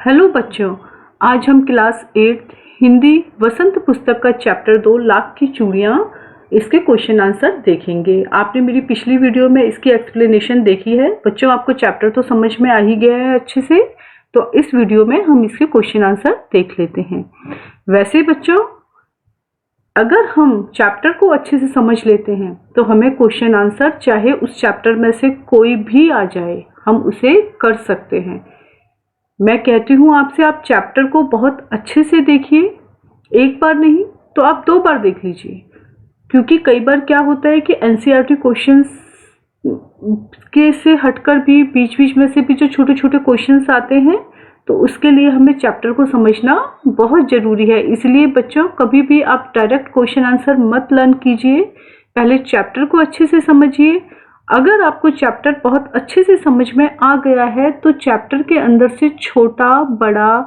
Hello बच्चों, आज हम क्लास 8 हिंदी वसंत पुस्तक का चैप्टर 2 लाख की चूड़ियाँ इसके क्वेश्चन आंसर देखेंगे। आपने मेरी पिछली वीडियो में इसकी एक्सप्लेनेशन देखी है। बच्चों, आपको चैप्टर तो समझ में आ ही गया है अच्छे से, तो इस वीडियो में हम इसके क्वेश्चन आंसर देख लेते हैं। वैसे बच्चों, अगर हम चैप्टर को अच्छे से समझ लेते हैं तो हमें क्वेश्चन आंसर चाहे उस चैप्टर में से कोई भी आ जाए, हम उसे कर सकते हैं। मैं कहती हूँ आपसे, आप चैप्टर को बहुत अच्छे से देखिए, एक बार नहीं तो आप 2 बार देख लीजिए, क्योंकि कई बार क्या होता है कि एनसीईआरटी क्वेश्चंस के से हटकर भी बीच बीच में से भी जो छोटे छोटे क्वेश्चंस आते हैं, तो उसके लिए हमें चैप्टर को समझना बहुत ज़रूरी है। इसलिए बच्चों, कभी भी आप डायरेक्ट क्वेश्चन आंसर मत लर्न कीजिए, पहले चैप्टर को अच्छे से समझिए। अगर आपको चैप्टर बहुत अच्छे से समझ में आ गया है तो चैप्टर के अंदर से छोटा बड़ा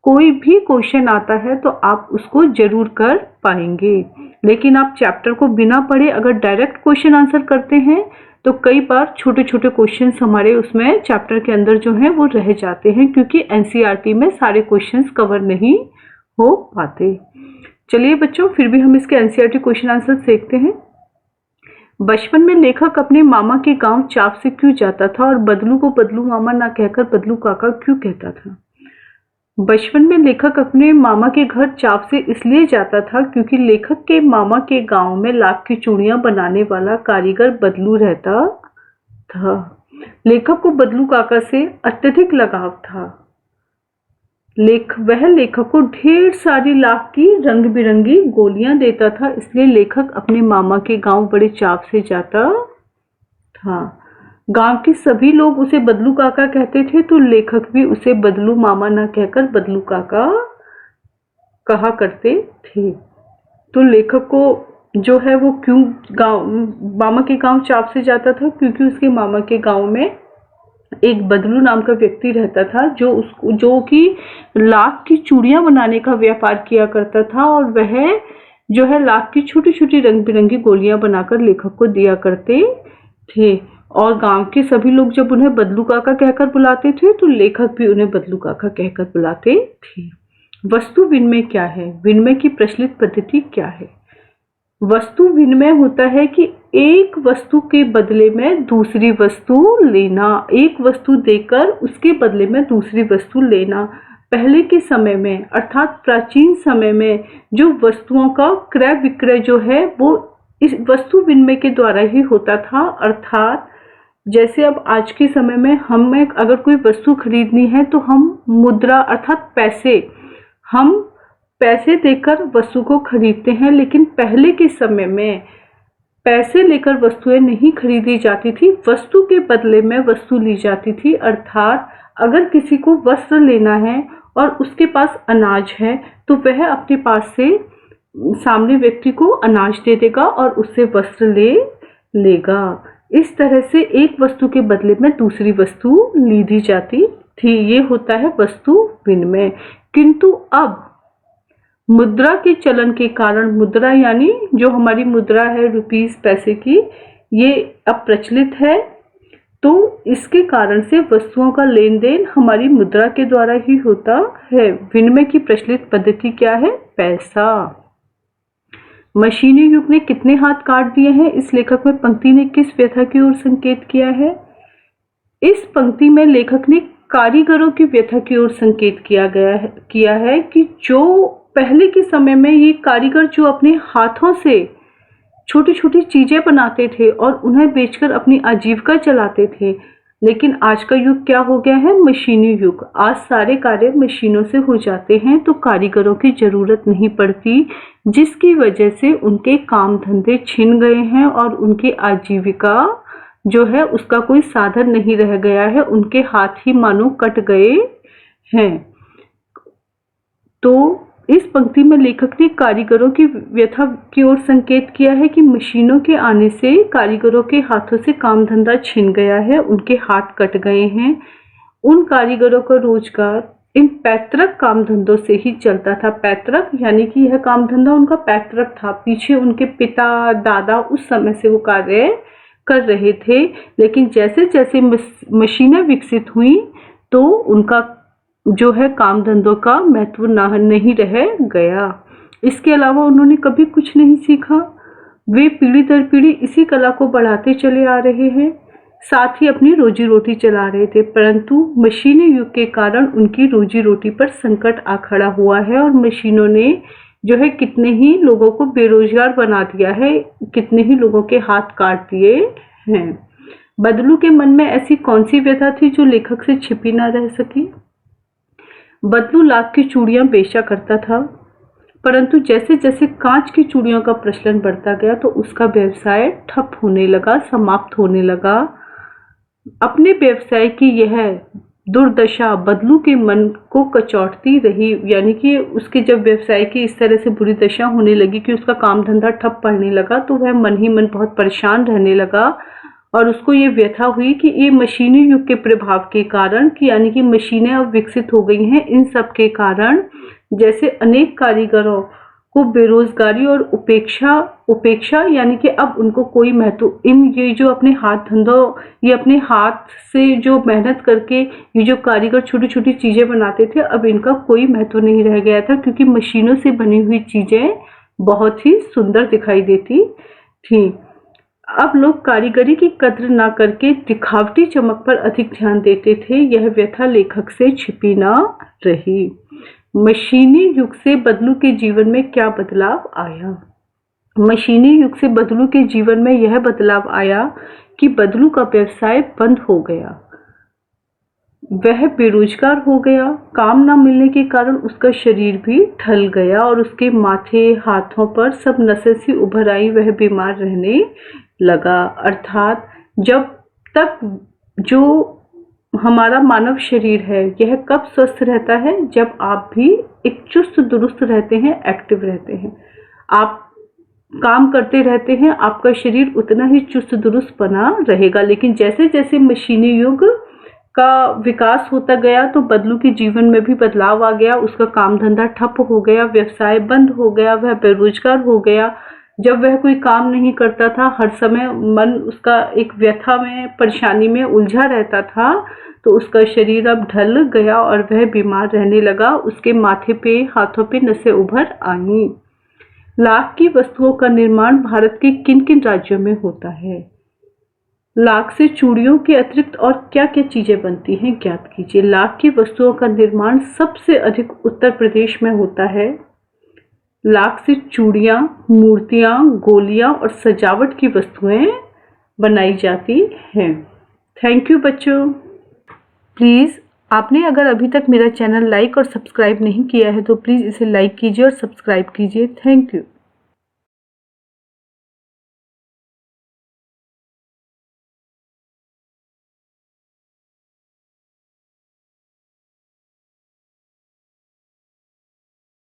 कोई भी क्वेश्चन आता है तो आप उसको जरूर कर पाएंगे। लेकिन आप चैप्टर को बिना पढ़े अगर डायरेक्ट क्वेश्चन आंसर करते हैं तो कई बार छोटे छोटे क्वेश्चंस हमारे उसमें चैप्टर के अंदर जो है वो रह जाते हैं, क्योंकि एनसीईआरटी में सारे क्वेश्चंस कवर नहीं हो पाते। चलिए बच्चों, फिर भी हम इसके एनसीईआरटी क्वेश्चन आंसर देखते हैं। बचपन में लेखक अपने मामा के गांव चाव से क्यों जाता था और बदलू को बदलू मामा ना कहकर बदलू काका क्यों कहता था? बचपन में लेखक अपने मामा के घर चाव से इसलिए जाता था क्योंकि लेखक के मामा के गांव में लाख की चूड़ियां बनाने वाला कारीगर बदलू रहता था। लेखक को बदलू काका से अत्यधिक लगाव था। वह लेखक को ढेर सारी लाख की रंग बिरंगी गोलियां देता था, इसलिए लेखक अपने मामा के गांव बड़े चाव से जाता था। गांव के सभी लोग उसे बदलू काका कहते थे, तो लेखक भी उसे बदलू मामा ना कहकर बदलू काका कहा करते थे। तो लेखक को जो है वो क्यों मामा के गांव चाव से जाता था, क्योंकि उसके मामा के गांव में एक बदलू नाम का व्यक्ति रहता था जो कि लाख की चूड़ियां बनाने का व्यापार किया करता था, और वह जो है लाख की छोटी छोटी रंग बिरंगी गोलियां बनाकर लेखक को दिया करते थे। और गांव के सभी लोग जब उन्हें बदलू काका कहकर बुलाते थे तो लेखक भी उन्हें बदलू काका कहकर बुलाते थे। वस्तु विनिमय क्या है? विनिमय की प्रचलित पद्धति क्या है? वस्तु विनिमय होता है कि एक वस्तु के बदले में दूसरी वस्तु लेना, एक वस्तु देकर उसके बदले में दूसरी वस्तु लेना। पहले के समय में अर्थात प्राचीन समय में जो वस्तुओं का क्रय विक्रय जो है वो इस वस्तु विनिमय के द्वारा ही होता था। अर्थात जैसे अब आज के समय में हमें अगर कोई वस्तु खरीदनी है तो हम मुद्रा अर्थात पैसे देकर वस्तु को खरीदते हैं, लेकिन पहले के समय में पैसे लेकर वस्तुएं नहीं खरीदी जाती थी, वस्तु के बदले में वस्तु ली जाती थी। अर्थात अगर किसी को वस्त्र लेना है और उसके पास अनाज है तो वह अपने पास से सामने व्यक्ति को अनाज दे देगा और उससे वस्त्र ले लेगा। इस तरह से एक वस्तु के बदले में दूसरी वस्तु ली दी जाती थी। ये होता है वस्तु विनिमय। किंतु अब मुद्रा के चलन के कारण, मुद्रा यानी जो हमारी मुद्रा है रुपीस पैसे की, ये अब प्रचलित है, तो इसके कारण से वस्तुओं का लेन देन हमारी मुद्रा के द्वारा ही होता है। विनिमय की प्रचलित पद्धति क्या है? पैसा। मशीनी युग ने कितने हाथ काट दिए हैं? इस लेखक में पंक्ति ने किस व्यथा की ओर संकेत किया है? इस पंक्ति में लेखक ने कारीगरों की व्यथा की ओर संकेत किया है कि जो पहले के समय में ये कारीगर जो अपने हाथों से छोटी छोटी चीजें बनाते थे और उन्हें बेचकर अपनी आजीविका चलाते थे, लेकिन आज का युग क्या हो गया है? मशीनी युग। आज सारे कार्य मशीनों से हो जाते हैं, तो कारीगरों की जरूरत नहीं पड़ती, जिसकी वजह से उनके काम धंधे छिन गए हैं और उनकी आजीविका जो है उसका कोई साधन नहीं रह गया है, उनके हाथ ही मानो कट गए हैं। तो इस पंक्ति में लेखक ने कारीगरों की व्यथा की ओर संकेत किया है कि मशीनों के आने से कारीगरों के हाथों से काम धंधा छिन गया है, उनके हाथ कट गए हैं। उन कारीगरों का रोजगार इन पैतृक काम धंधों से ही चलता था। पैतृक यानी कि यह काम धंधा उनका पैतृक था, पीछे उनके पिता दादा उस समय से वो कार्य कर रहे थे। लेकिन जैसे जैसे मशीनें विकसित हुई तो उनका जो है काम धंधों का महत्व नहीं रह गया। इसके अलावा उन्होंने कभी कुछ नहीं सीखा। वे पीढ़ी दर पीढ़ी इसी कला को बढ़ाते चले आ रहे हैं, साथ ही अपनी रोजी रोटी चला रहे थे, परंतु मशीनी युग के कारण उनकी रोजी रोटी पर संकट आ खड़ा हुआ है और मशीनों ने जो है कितने ही लोगों को बेरोजगार बना दिया है, कितने ही लोगों के हाथ काट दिए हैं। बदलू के मन में ऐसी कौन सी व्यथा थी जो लेखक से छिपी ना रह सकी। बदलू लाख की चूड़ियां बेचा करता था, परंतु जैसे जैसे कांच की चूड़ियों का प्रचलन बढ़ता गया तो उसका व्यवसाय ठप होने लगा, समाप्त होने लगा। अपने व्यवसाय की यह दुर्दशा बदलू के मन को कचौटती रही, यानी कि उसके जब व्यवसाय की इस तरह से बुरी दशा होने लगी कि उसका काम धंधा ठप पड़ने लगा तो वह मन ही मन बहुत परेशान रहने लगा और उसको ये व्यथा हुई कि ये मशीनी युग के प्रभाव के कारण, कि यानी कि मशीनें अब विकसित हो गई हैं, इन सब के कारण जैसे अनेक कारीगरों को बेरोजगारी और उपेक्षा यानी कि अब उनको कोई महत्व, ये जो अपने हाथ धंधों, ये अपने हाथ से जो मेहनत करके ये जो कारीगर छोटी छोटी चीजें बनाते थे, अब इनका कोई महत्व नहीं रह गया था, क्योंकि मशीनों से बनी हुई चीजें बहुत ही सुंदर दिखाई देती थी। अब लोग कारीगरी की कद्र ना करके दिखावटी चमक पर अधिक ध्यान देते थे। यह व्यथा लेखक से छिपी ना रही। मशीनी युग से बदलू के जीवन में क्या बदलाव आया। मशीनी युग से बदलू के जीवन में यह बदलाव आया कि बदलू का व्यवसाय बंद हो गया, वह बेरोजगार हो गया। काम ना मिलने के कारण उसका शरीर भी ढल गया और उसके माथे हाथों पर सब नसें सी उभर आई, वह बीमार रहने लगा। अर्थात जब तक जो हमारा मानव शरीर है यह कब स्वस्थ रहता है, जब आप भी एक चुस्त दुरुस्त रहते हैं, एक्टिव रहते हैं, आप काम करते रहते हैं, आपका शरीर उतना ही चुस्त दुरुस्त बना रहेगा। लेकिन जैसे जैसे मशीनी युग का विकास होता गया तो बदलू के जीवन में भी बदलाव आ गया। उसका काम धंधा ठप हो गया, व्यवसाय बंद हो गया, वह बेरोजगार हो गया। जब वह कोई काम नहीं करता था, हर समय मन उसका एक व्यथा में, परेशानी में उलझा रहता था, तो उसका शरीर अब ढल गया और वह बीमार रहने लगा। उसके माथे पे, हाथों पे नसें उभर आईं। लाख की वस्तुओं का निर्माण भारत के किन किन राज्यों में होता है। लाख से चूड़ियों के अतिरिक्त और क्या क्या चीजें बनती हैं, ज्ञात कीजिए। लाख की वस्तुओं का निर्माण सबसे अधिक उत्तर प्रदेश में होता है। लाख से चूड़ियां, मूर्तियां, गोलियां और सजावट की वस्तुएं बनाई जाती हैं। थैंक यू बच्चों। प्लीज़ आपने अगर अभी तक मेरा चैनल लाइक और सब्सक्राइब नहीं किया है तो प्लीज़ इसे लाइक कीजिए और सब्सक्राइब कीजिए। Thank you.